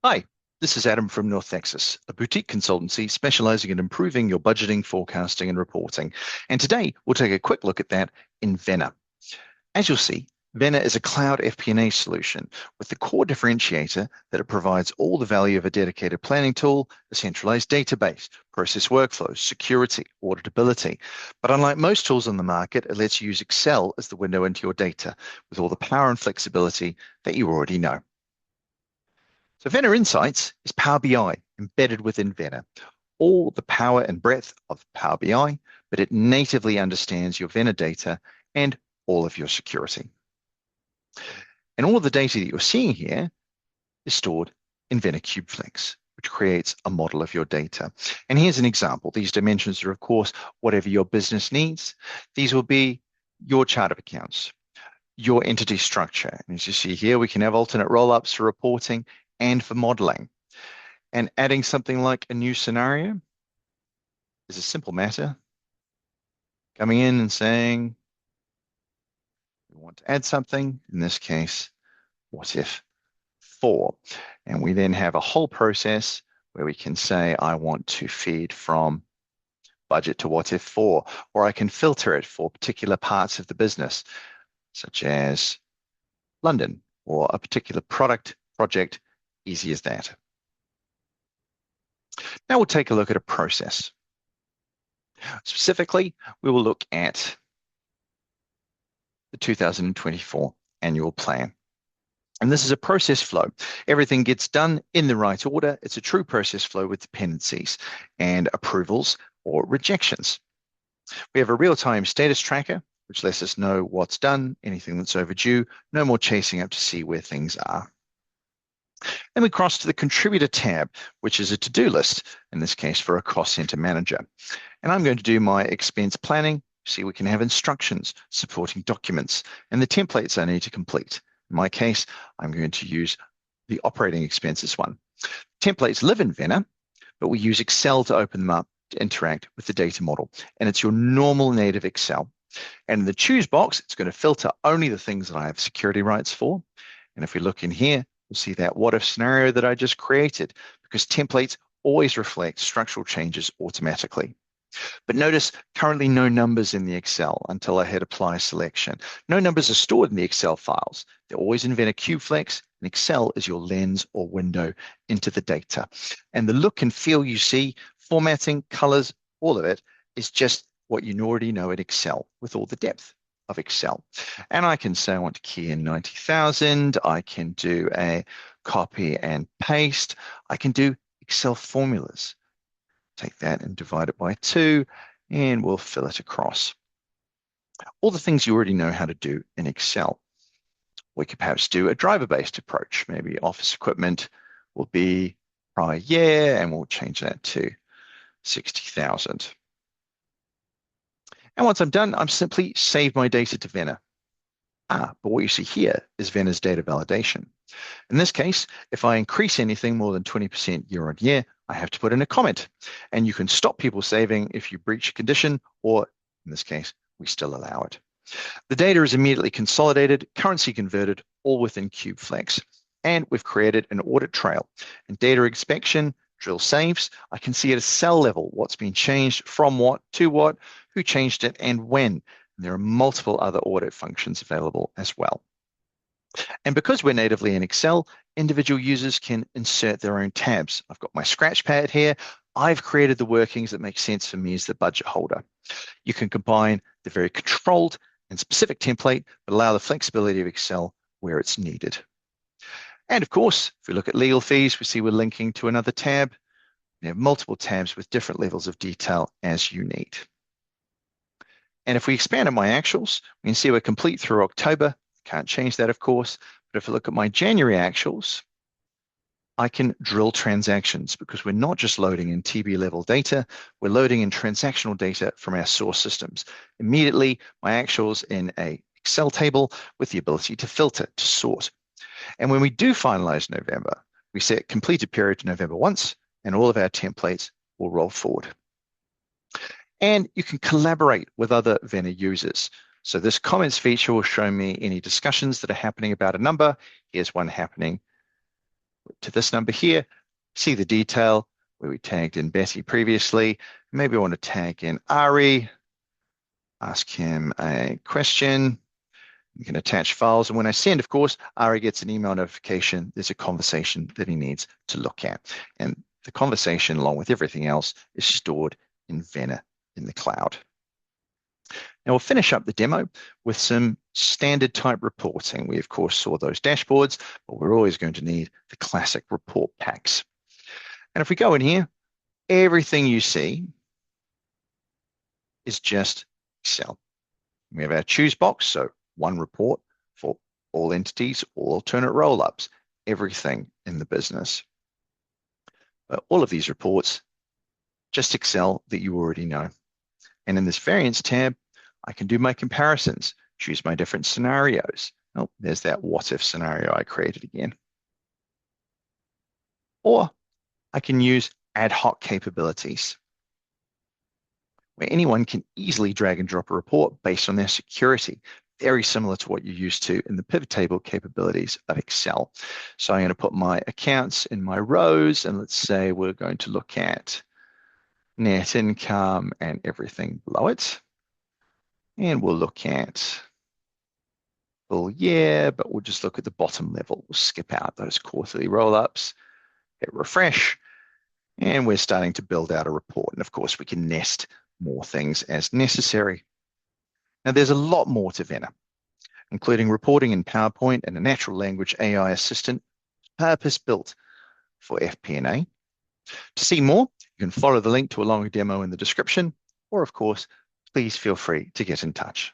Hi, this is Adam from Northexis, a boutique consultancy specializing in improving your budgeting, forecasting, and reporting. And today we'll take a quick look at that in Vena. As you'll see, Vena is a cloud FP&A solution with the core differentiator that it provides all the value of a dedicated planning tool, a centralized database, process workflows, security, auditability. But unlike most tools on the market, it lets you use Excel as the window into your data with all the power and flexibility that you already know. So Vena Insights is Power BI embedded within Vena. All the power and breadth of Power BI, but it natively understands your Vena data and all of your security. And all of the data that you're seeing here is stored in Vena CubeFlex, which creates a model of your data. And here's an example. These dimensions are, of course, whatever your business needs. These will be your chart of accounts, your entity structure. And as you see here, we can have alternate roll-ups for reporting and for modeling. And adding something like a new scenario is a simple matter. Coming in and saying, we want to add something, in this case, what if 4? And we then have a whole process where we can say, I want to feed from budget to what if 4, or I can filter it for particular parts of the business, such as London or a particular product project. Easy as that. Now we'll take a look at a process. Specifically, we will look at the 2024 annual plan. And this is a process flow. Everything gets done in the right order. It's a true process flow with dependencies and approvals or rejections. We have a real-time status tracker, which lets us know what's done, anything that's overdue, no more chasing up to see where things are. Then we cross to the contributor tab, which is a to-do list, in this case for a cost center manager. And I'm going to do my expense planning. See, we can have instructions, supporting documents, and the templates I need to complete. In my case, I'm going to use the operating expenses one. Templates live in Vena, but we use Excel to open them up to interact with the data model. And it's your normal native Excel. And in the choose box, it's going to filter only the things that I have security rights for. And if we look in here, we'll see that what if scenario that I just created, because templates always reflect structural changes automatically. But notice currently no numbers in the Excel until I hit apply selection. No numbers are stored in the Excel files. They're always in Vena CubeFlex, and Excel is your lens or window into the data. And the look and feel you see, formatting, colors, all of it is just what you already know in Excel with all the depth of Excel. And I can say I want to key in 90,000. I can do a copy and paste. I can do Excel formulas. Take that and divide it by 2, and we'll fill it across. All the things you already know how to do in Excel. We could perhaps do a driver-based approach. Maybe office equipment will be prior year, and we'll change that to 60,000. And once I'm done, I'm simply save my data to Vena. But what you see here is Vena's data validation. In this case, if I increase anything more than 20% year on year, I have to put in a comment. And you can stop people saving if you breach a condition, or in this case, we still allow it. The data is immediately consolidated, currency converted, all within CubeFlex. And we've created an audit trail. And data inspection, drill saves, I can see at a cell level what's been changed, from what to what, who changed it, and when. And there are multiple other audit functions available as well. And because we're natively in Excel, individual users can insert their own tabs. I've got my scratch pad here. I've created the workings that make sense for me as the budget holder. You can combine the very controlled and specific template, but allow the flexibility of Excel where it's needed. And of course, if we look at legal fees, we see we're linking to another tab. We have multiple tabs with different levels of detail as you need. And if we expand on my actuals, we can see we're complete through October. Can't change that, of course. But if I look at my January actuals, I can drill transactions because we're not just loading in TB level data, we're loading in transactional data from our source systems. Immediately, my actuals in a Excel table with the ability to filter, to sort. And when we do finalize November, we set completed period to November once, and all of our templates will roll forward. And you can collaborate with other Vena users. So this comments feature will show me any discussions that are happening about a number. Here's one happening to this number here, see the detail where we tagged in Betty previously. Maybe I want to tag in Ari, ask him a question. You can attach files. And when I send, of course, Ari gets an email notification. There's a conversation that he needs to look at. And the conversation, along with everything else, is stored in Vena in the cloud. Now we'll finish up the demo with some standard type reporting. We, of course, saw those dashboards, but we're always going to need the classic report packs. And if we go in here, everything you see is just Excel. We have our choose box, so one report for all entities, all alternate roll-ups, everything in the business. But all of these reports, just Excel that you already know. And in this variance tab, I can do my comparisons, choose my different scenarios. Oh, there's that what if scenario I created again. Or I can use ad hoc capabilities, where anyone can easily drag and drop a report based on their security, very similar to what you're used to in the pivot table capabilities of Excel. So I'm going to put my accounts in my rows, and let's say we're going to look at net income and everything below it. And we'll look at full year, but we'll just look at the bottom level. We'll skip out those quarterly roll-ups, hit refresh, and we're starting to build out a report. And of course, we can nest more things as necessary. Now, there's a lot more to Vena, including reporting in PowerPoint and a natural language AI assistant purpose-built for FP&A. To see more, you can follow the link to a longer demo in the description, or of course, please feel free to get in touch.